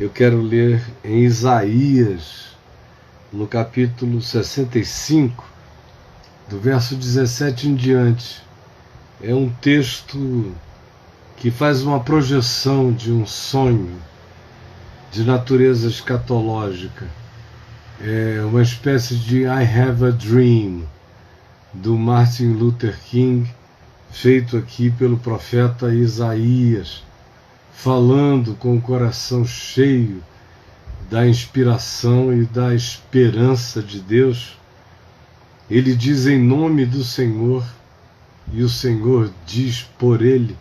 Eu quero ler em Isaías, no capítulo 65, do verso 17 em diante. É um texto que faz uma projeção de um sonho de natureza escatológica. É uma espécie de I Have a Dream, do Martin Luther King, feito aqui pelo profeta Isaías, falando com o coração cheio da inspiração e da esperança de Deus. Ele diz em nome do Senhor, e o Senhor diz por ele.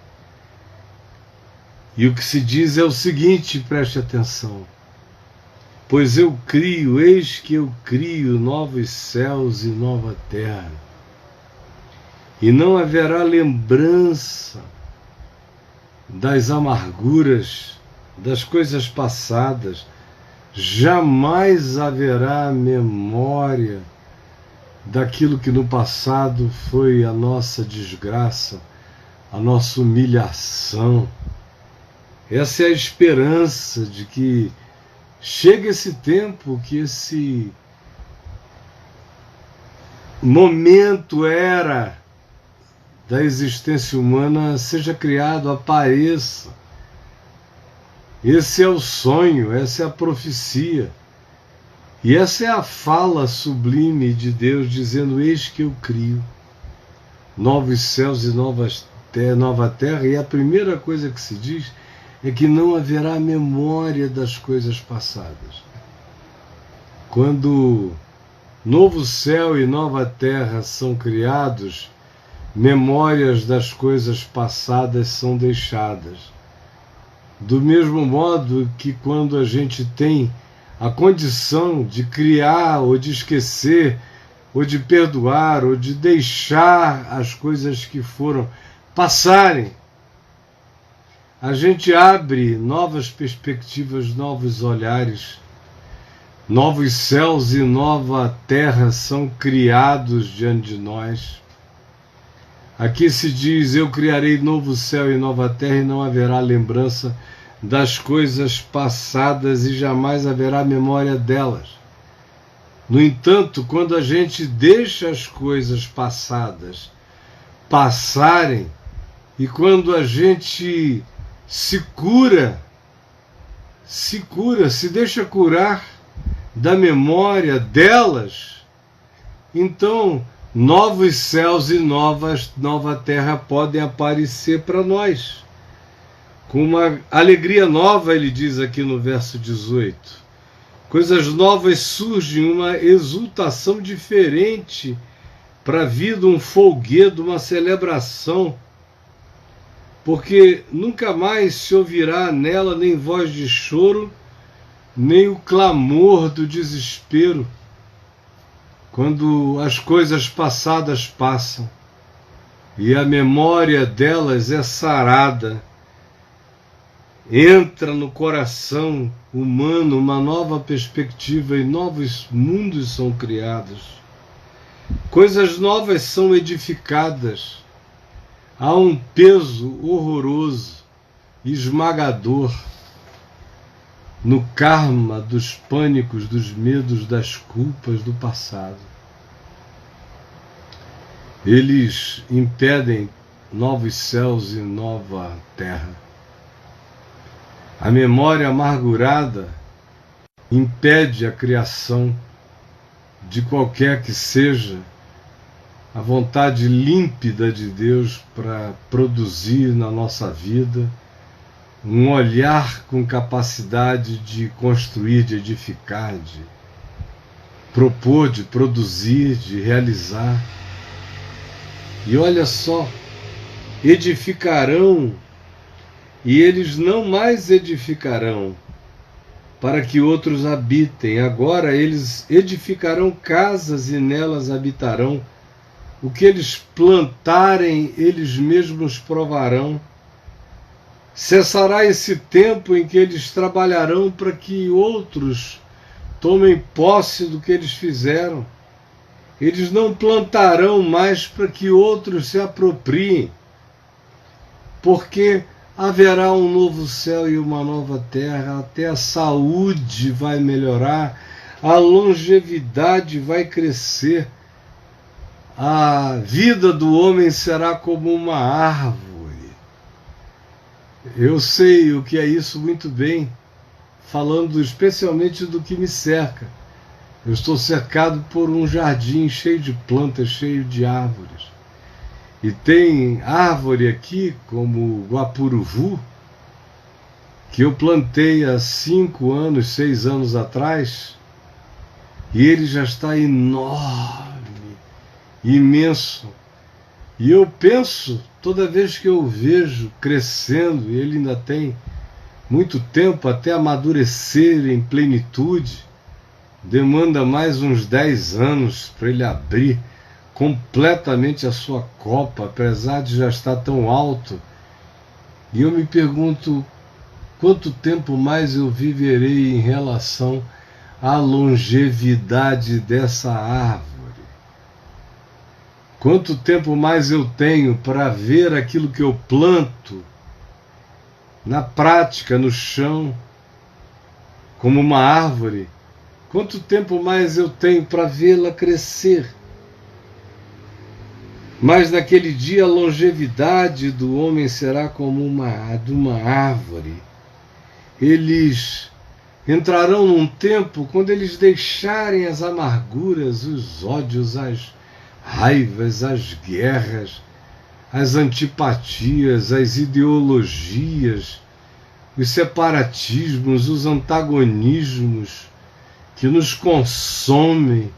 E o que se diz é o seguinte, preste atenção: pois eu crio, eis que eu crio novos céus e nova terra, e não haverá lembrança das amarguras, das coisas passadas, jamais haverá memória daquilo que no passado foi a nossa desgraça, a nossa humilhação. Essa é a esperança de que chega esse tempo, que esse momento era da existência humana seja criado, apareça. Esse é o sonho, essa é a profecia. E essa é a fala sublime de Deus, dizendo: eis que eu crio novos céus e nova terra. E a primeira coisa que se diz é que não haverá memória das coisas passadas. Quando novo céu e nova terra são criados, memórias das coisas passadas são deixadas. Do mesmo modo que quando a gente tem a condição de criar, ou de esquecer, ou de perdoar, ou de deixar as coisas que foram passarem, a gente abre novas perspectivas, novos olhares. Novos céus e nova terra são criados diante de nós. Aqui se diz: eu criarei novo céu e nova terra, e não haverá lembrança das coisas passadas, e jamais haverá memória delas. No entanto, quando a gente deixa as coisas passadas passarem, e quando a gente se deixa curar da memória delas, então novos céus e nova terra podem aparecer para nós. Com uma alegria nova, ele diz aqui no verso 18. Coisas novas surgem, uma exultação diferente para a vida, um folguedo, uma celebração. Porque nunca mais se ouvirá nela nem voz de choro, nem o clamor do desespero. Quando as coisas passadas passam e a memória delas é sarada, entra no coração humano uma nova perspectiva e novos mundos são criados. Coisas novas são edificadas. Há um peso horroroso, esmagador, no karma dos pânicos, dos medos, das culpas do passado. Eles impedem novos céus e nova terra. A memória amargurada impede a criação de qualquer que seja a vontade límpida de Deus para produzir na nossa vida um olhar com capacidade de construir, de edificar, de propor, de produzir, de realizar. E olha só, edificarão, e eles não mais edificarão para que outros habitem. Agora eles edificarão casas e nelas habitarão. O que eles plantarem, eles mesmos provarão. Cessará esse tempo em que eles trabalharão para que outros tomem posse do que eles fizeram. Eles não plantarão mais para que outros se apropriem, porque haverá um novo céu e uma nova terra, até a saúde vai melhorar, a longevidade vai crescer, a vida do homem será como uma árvore. Eu sei o que é isso muito bem, falando especialmente do que me cerca. Eu estou cercado por um jardim cheio de plantas, cheio de árvores. E tem árvore aqui, como o guapuruvu, que eu plantei há 5 anos, 6 anos atrás, e ele já está enorme, imenso. E eu penso, toda vez que eu o vejo crescendo, e ele ainda tem muito tempo até amadurecer em plenitude, demanda mais uns 10 anos para ele abrir completamente a sua copa, apesar de já estar tão alto. E eu me pergunto, quanto tempo mais eu viverei em relação à longevidade dessa árvore? Quanto tempo mais eu tenho para ver aquilo que eu planto na prática, no chão, como uma árvore? Quanto tempo mais eu tenho para vê-la crescer? Mas naquele dia a longevidade do homem será como a de uma árvore. Eles entrarão num tempo quando eles deixarem as amarguras, os ódios, as raivas, as guerras, as antipatias, as ideologias, os separatismos, os antagonismos que nos consomem,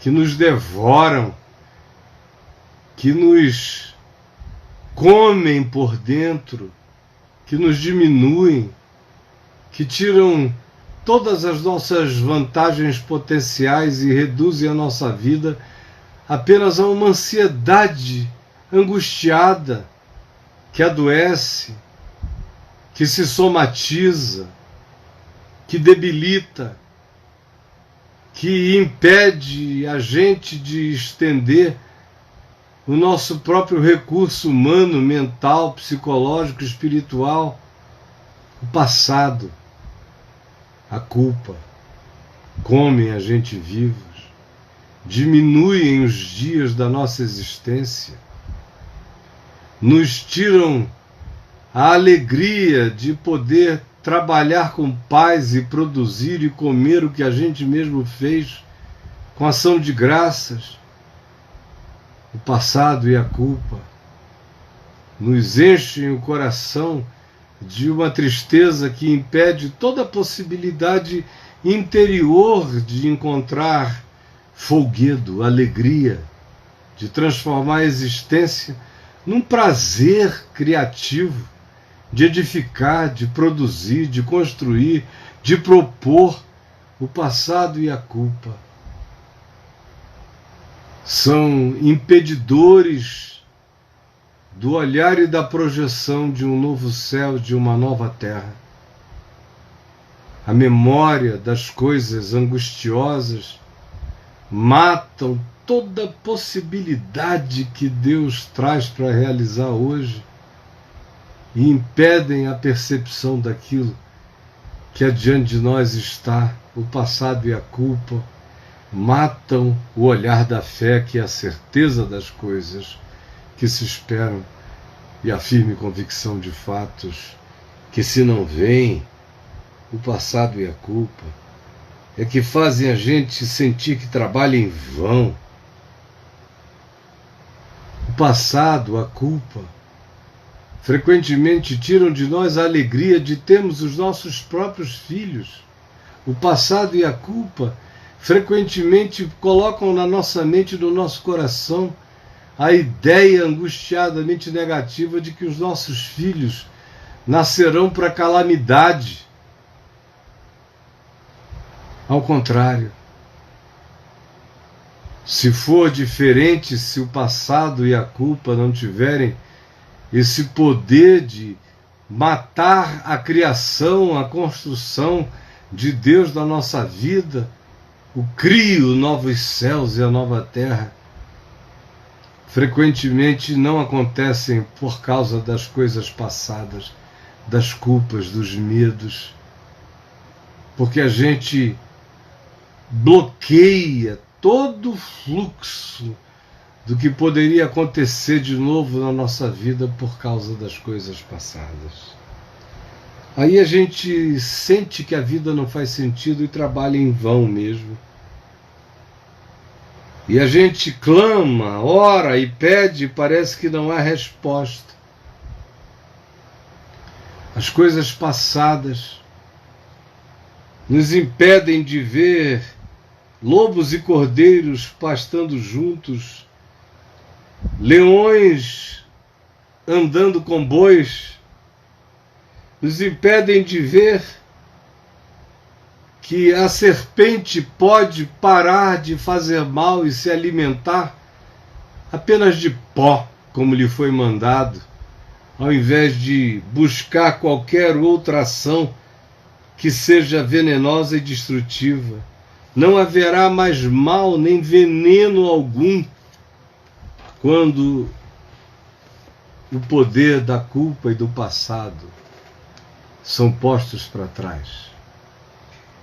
que nos devoram, que nos comem por dentro, que nos diminuem, que tiram todas as nossas vantagens potenciais e reduzem a nossa vida apenas a uma ansiedade angustiada, que adoece, que se somatiza, que debilita, que impede a gente de estender o nosso próprio recurso humano, mental, psicológico, espiritual, o passado, a culpa, comem a gente vivos, diminuem os dias da nossa existência, nos tiram a alegria de poder trabalhar com paz e produzir e comer o que a gente mesmo fez com ação de graças. O passado e a culpa nos enchem o coração de uma tristeza que impede toda a possibilidade interior de encontrar folguedo, alegria, de transformar a existência num prazer criativo, de edificar, de produzir, de construir, de propor. O passado e a culpa são impedidores do olhar e da projeção de um novo céu, de uma nova terra. A memória das coisas angustiosas matam toda possibilidade que Deus traz para realizar hoje e impedem a percepção daquilo que adiante de nós está. O passado e a culpa matam o olhar da fé, que é a certeza das coisas que se esperam, e a firme convicção de fatos que, se não vêm, o passado e a culpa é que fazem a gente sentir que trabalha em vão. O passado, a culpa, frequentemente tiram de nós a alegria de termos os nossos próprios filhos. O passado e a culpa frequentemente colocam na nossa mente e no nosso coração a ideia angustiadamente negativa de que os nossos filhos nascerão para calamidade. Ao contrário, se for diferente, se o passado e a culpa não tiverem esse poder de matar a criação, a construção de Deus na nossa vida, o crio, novos céus e a nova terra, frequentemente não acontecem por causa das coisas passadas, das culpas, dos medos, porque a gente bloqueia todo o fluxo do que poderia acontecer de novo na nossa vida por causa das coisas passadas. Aí a gente sente que a vida não faz sentido e trabalha em vão mesmo. E a gente clama, ora e pede, e parece que não há resposta. As coisas passadas nos impedem de ver lobos e cordeiros pastando juntos, leões andando com bois, nos impedem de ver que a serpente pode parar de fazer mal e se alimentar apenas de pó, como lhe foi mandado, ao invés de buscar qualquer outra ação que seja venenosa e destrutiva. Não haverá mais mal nem veneno algum quando o poder da culpa e do passado são postos para trás.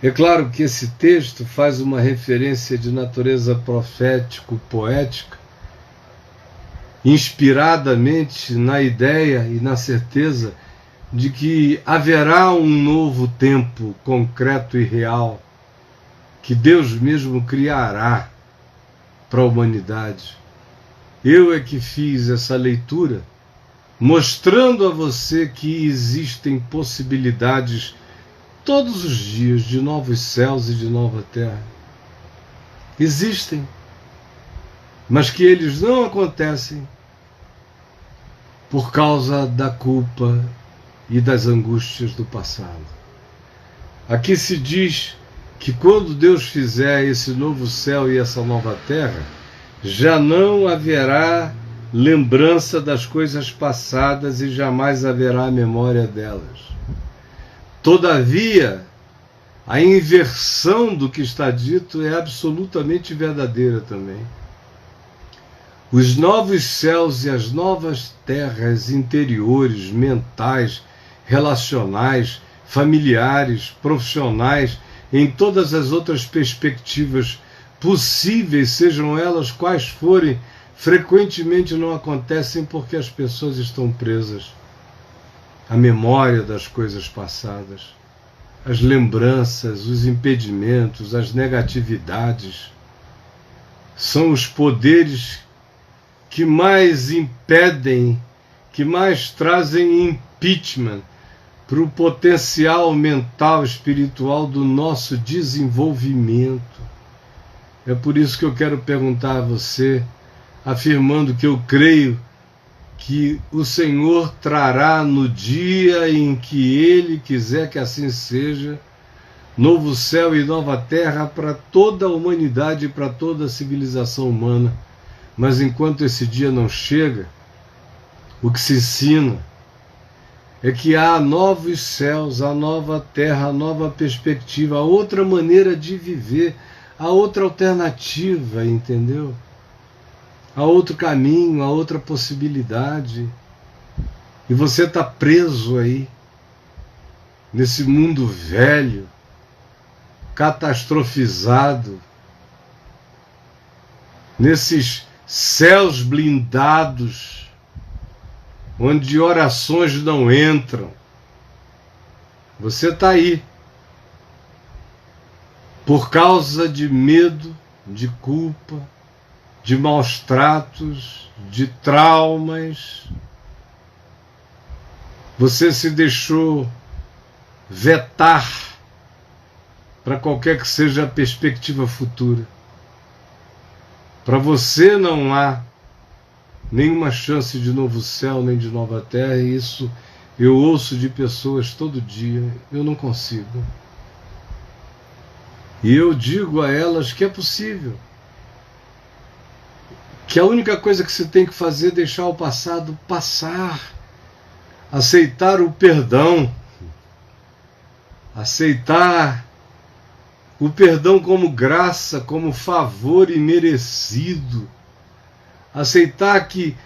É claro que esse texto faz uma referência de natureza profético-poética, inspiradamente na ideia e na certeza de que haverá um novo tempo concreto e real que Deus mesmo criará para a humanidade. Eu é que fiz essa leitura mostrando a você que existem possibilidades todos os dias de novos céus e de nova terra. Existem, mas que eles não acontecem por causa da culpa e das angústias do passado. Aqui se diz que quando Deus fizer esse novo céu e essa nova terra, já não haverá lembrança das coisas passadas e jamais haverá memória delas. Todavia, a inversão do que está dito é absolutamente verdadeira também. Os novos céus e as novas terras interiores, mentais, relacionais, familiares, profissionais, em todas as outras perspectivas possíveis, sejam elas quais forem, frequentemente não acontecem porque as pessoas estão presas à memória das coisas passadas, as lembranças, os impedimentos, as negatividades. São os poderes que mais impedem, que mais trazem impeachment para o potencial mental, espiritual do nosso desenvolvimento. É por isso que eu quero perguntar a você, afirmando que eu creio que o Senhor trará no dia em que Ele quiser que assim seja, novo céu e nova terra para toda a humanidade e para toda a civilização humana. Mas enquanto esse dia não chega, o que se ensina é que há novos céus, a nova terra, a nova perspectiva, a outra maneira de viver, a outra alternativa, entendeu? Há outro caminho, há outra possibilidade. E você está preso aí, nesse mundo velho, catastrofizado, nesses céus blindados, onde orações não entram. Você está aí, por causa de medo, de culpa, de maus tratos, de traumas. Você se deixou vetar para qualquer que seja a perspectiva futura. Para você não há nenhuma chance de novo céu, nem de nova terra, e isso eu ouço de pessoas todo dia. Eu não consigo. E eu digo a elas que é possível. Que a única coisa que você tem que fazer é deixar o passado passar. Aceitar o perdão. Aceitar o perdão como graça, como favor imerecido. Aceitar que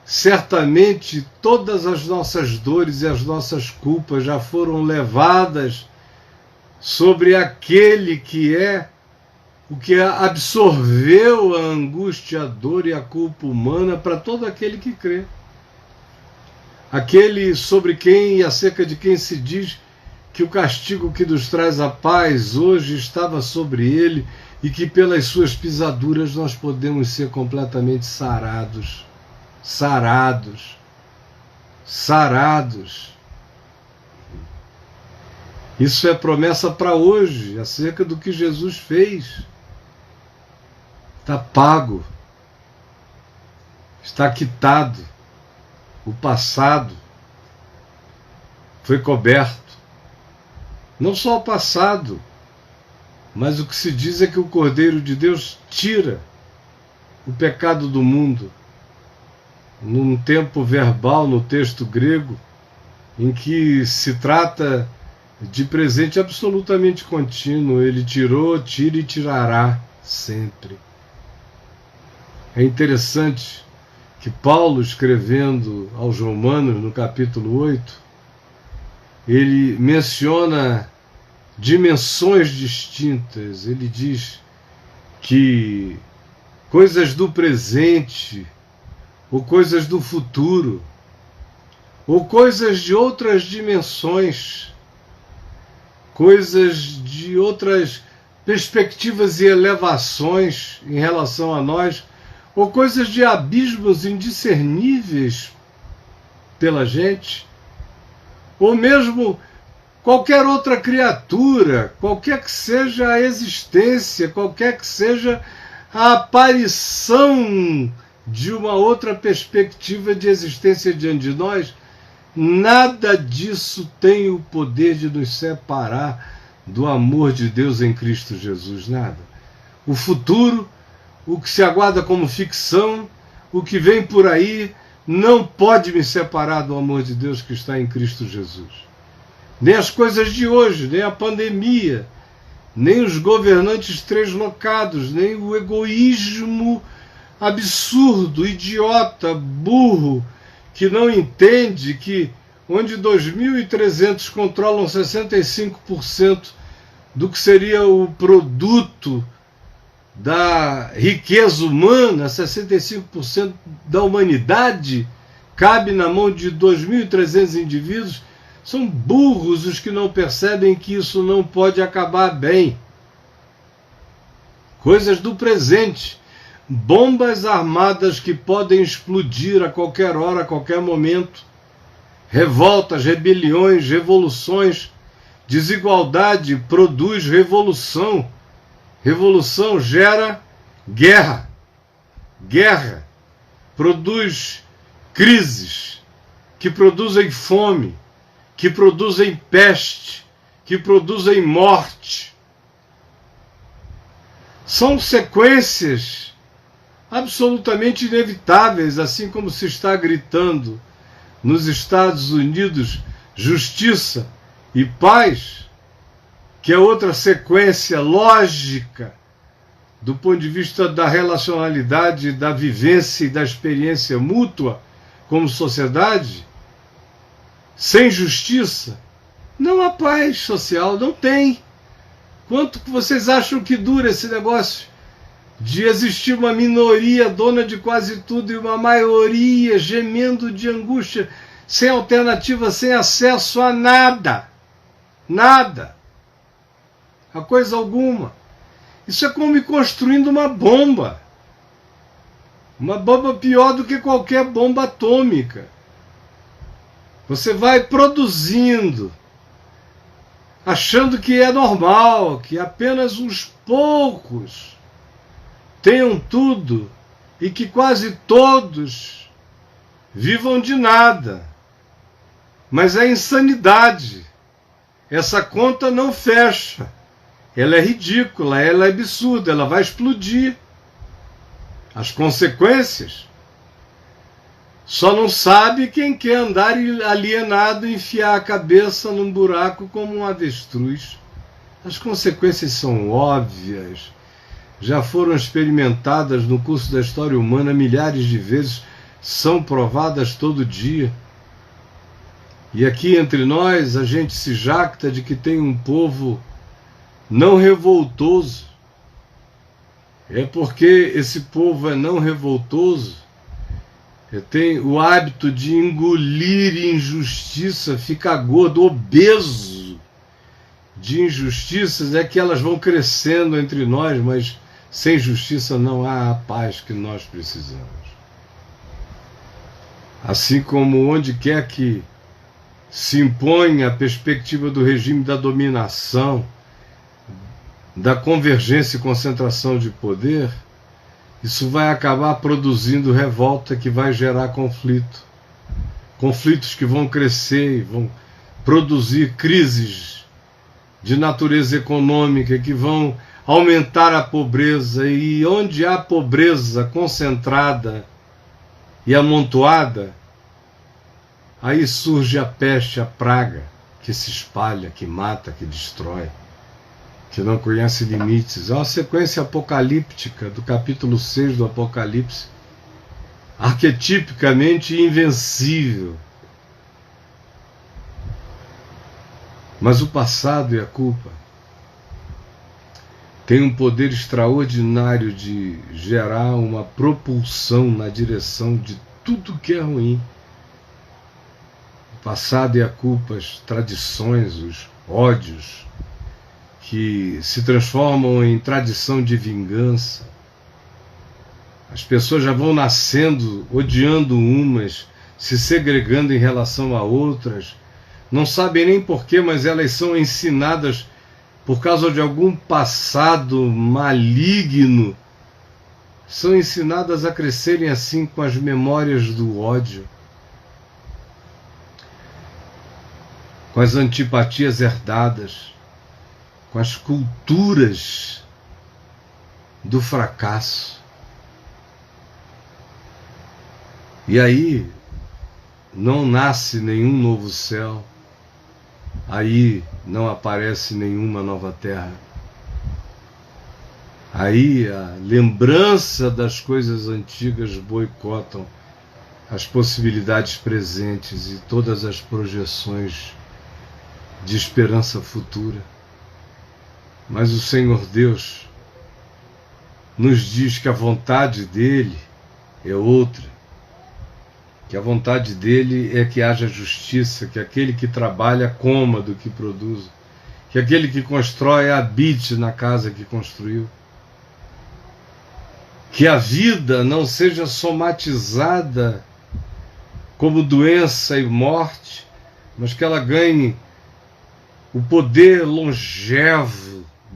certamente todas as nossas dores e as nossas culpas já foram levadas sobre aquele que é o que absorveu a angústia, a dor e a culpa humana para todo aquele que crê. Aquele sobre quem e acerca de quem se diz que o castigo que nos traz a paz hoje estava sobre ele e que pelas suas pisaduras nós podemos ser completamente sarados. Sarados. Sarados. Isso é promessa para hoje, acerca do que Jesus fez. Está pago. Está quitado. O passado foi coberto. Não só o passado, mas o que se diz é que o Cordeiro de Deus tira o pecado do mundo. Num tempo verbal, no texto grego, em que se trata de presente absolutamente contínuo. Ele tirou, tira e tirará sempre. É interessante que Paulo, escrevendo aos Romanos, no capítulo 8, ele menciona dimensões distintas. Ele diz que coisas do presente, ou coisas do futuro, ou coisas de outras dimensões, coisas de outras perspectivas e elevações em relação a nós, ou coisas de abismos indiscerníveis pela gente, ou mesmo qualquer outra criatura, qualquer que seja a existência, qualquer que seja a aparição de uma outra perspectiva de existência diante de nós, nada disso tem o poder de nos separar do amor de Deus em Cristo Jesus, nada. O futuro, o que se aguarda como ficção, o que vem por aí, não pode me separar do amor de Deus que está em Cristo Jesus. Nem as coisas de hoje, nem a pandemia, nem os governantes translocados, nem o egoísmo absurdo, idiota, burro, que não entende que onde 2.300 controlam 65% do que seria o produto da riqueza humana, 65% da humanidade cabe na mão de 2.300 indivíduos. São burros os que não percebem que isso não pode acabar bem. Coisas do presente. Bombas armadas que podem explodir a qualquer hora, a qualquer momento. Revoltas, rebeliões, revoluções. Desigualdade produz revolução. Revolução gera guerra. Guerra produz crises, que produzem fome, que produzem peste, que produzem morte. São sequências absolutamente inevitáveis, assim como se está gritando nos Estados Unidos justiça e paz, que é outra sequência lógica do ponto de vista da relacionalidade, da vivência e da experiência mútua como sociedade. Sem justiça não há paz social, não tem. Quanto que vocês acham que dura esse negócio de existir uma minoria dona de quase tudo e uma maioria gemendo de angústia, sem alternativa, sem acesso a nada? Nada. A coisa alguma. Isso é como ir construindo uma bomba. Uma bomba pior do que qualquer bomba atômica. Você vai produzindo, achando que é normal, que apenas uns poucos tenham tudo e que quase todos vivam de nada. Mas é insanidade. Essa conta não fecha. Ela é ridícula, ela é absurda, ela vai explodir. As consequências, só não sabe quem quer andar alienado e enfiar a cabeça num buraco como um avestruz. As consequências são óbvias, já foram experimentadas no curso da história humana milhares de vezes são provadas todo dia. E aqui entre nós a gente se jacta de que tem um povo não revoltoso. É porque esse povo é não revoltoso, tem o hábito de engolir injustiça, ficar gordo, obeso de injustiças, é que elas vão crescendo entre nós, mas sem justiça não há a paz que nós precisamos. Assim como onde quer que se impõe a perspectiva do regime da dominação, da convergência e concentração de poder, isso vai acabar produzindo revolta que vai gerar conflito. Conflitos que vão crescer e vão produzir crises de natureza econômica que vão aumentar a pobreza. E onde há pobreza concentrada e amontoada, aí surge a peste, a praga, que se espalha, que mata, que destrói, que não conhece limites. É uma sequência apocalíptica do capítulo 6 do Apocalipse, arquetipicamente invencível. Mas o passado e a culpa têm um poder extraordinário de gerar uma propulsão na direção de tudo que é ruim. O passado e a culpa, as tradições, os ódios, que se transformam em tradição de vingança. As pessoas já vão nascendo odiando umas, se segregando em relação a outras, não sabem nem porquê, mas elas são ensinadas por causa de algum passado maligno, são ensinadas a crescerem assim com as memórias do ódio, com as antipatias herdadas, com as culturas do fracasso. E aí não nasce nenhum novo céu, aí não aparece nenhuma nova terra. Aí a lembrança das coisas antigas boicotam as possibilidades presentes e todas as projeções de esperança futura. Mas o Senhor Deus nos diz que a vontade dele é outra, que a vontade dele é que haja justiça, que aquele que trabalha coma do que produz, que aquele que constrói habite na casa que construiu, que a vida não seja somatizada como doença e morte, mas que ela ganhe o poder longevo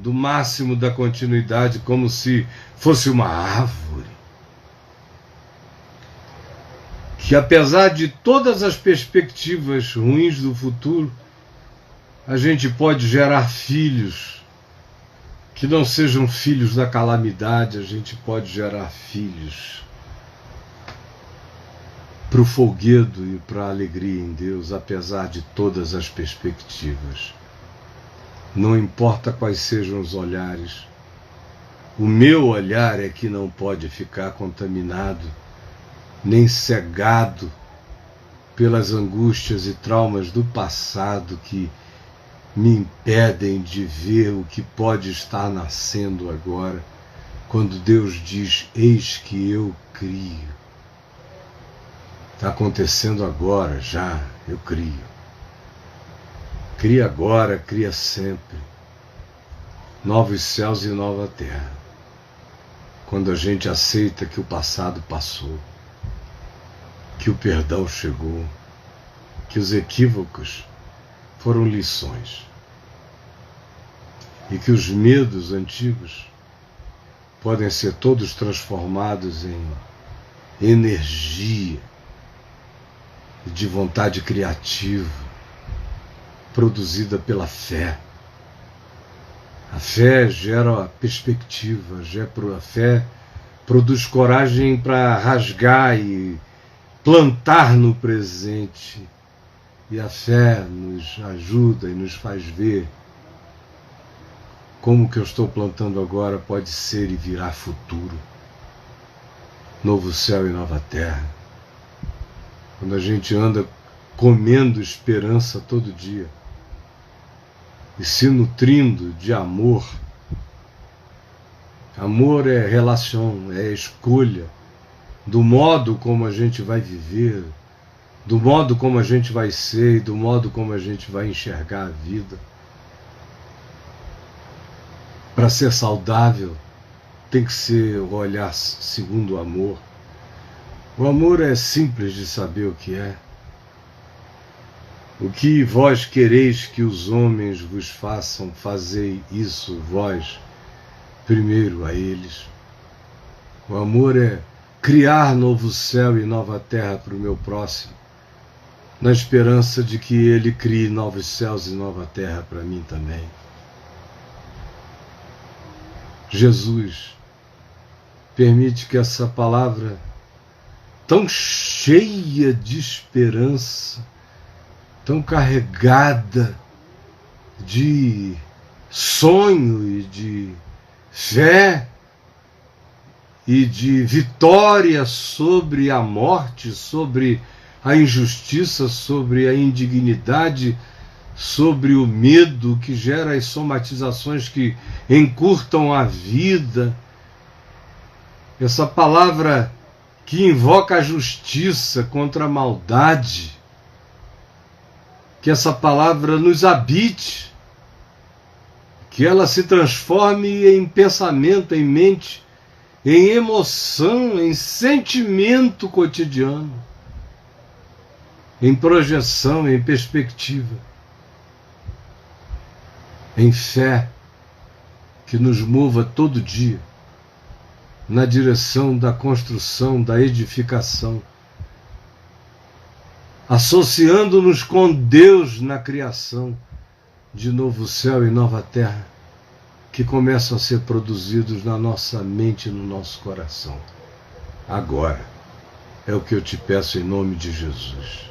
do máximo da continuidade, como se fosse uma árvore. Que apesar de todas as perspectivas ruins do futuro, a gente pode gerar filhos que não sejam filhos da calamidade, a gente pode gerar filhos para o folguedo e para a alegria em Deus, apesar de todas as perspectivas. Não importa quais sejam os olhares, o meu olhar é que não pode ficar contaminado, nem cegado pelas angústias e traumas do passado que me impedem de ver o que pode estar nascendo agora, quando Deus diz, eis que eu crio. Está acontecendo agora, já, eu crio. Cria agora, cria sempre. Novos céus e nova terra. Quando a gente aceita que o passado passou, que o perdão chegou, que os equívocos foram lições, e que os medos antigos podem ser todos transformados em energia de vontade criativa, produzida pela fé. A fé gera perspectiva, a fé produz coragem para rasgar e plantar no presente. E a fé nos ajuda e nos faz ver como o que eu estou plantando agora pode ser e virar futuro. Novo céu e nova terra. quando a gente anda comendo esperança todo dia e se nutrindo de amor. Amor é relação, é escolha do modo como a gente vai viver, do modo como a gente vai ser e do modo como a gente vai enxergar a vida. Para ser saudável, tem que ser o olhar segundo o amor. O amor é simples de saber o que é. O que vós quereis que os homens vos façam, fazei isso vós primeiro a eles. O amor é criar novo céu e nova terra para o meu próximo, na esperança de que ele crie novos céus e nova terra para mim também. Jesus, permite que essa palavra tão cheia de esperança, tão carregada de sonho e de fé e de vitória sobre a morte, sobre a injustiça, sobre a indignidade, sobre o medo que gera as somatizações que encurtam a vida. Essa palavra que invoca a justiça contra a maldade, que essa palavra nos habite, que ela se transforme em pensamento, em mente, em emoção, em sentimento cotidiano, em projeção, em perspectiva, em fé, que nos mova todo dia na direção da construção, da edificação, associando-nos com Deus na criação de novo céu e nova terra, que começam a ser produzidos na nossa mente e no nosso coração. Agora, é o que eu te peço em nome de Jesus.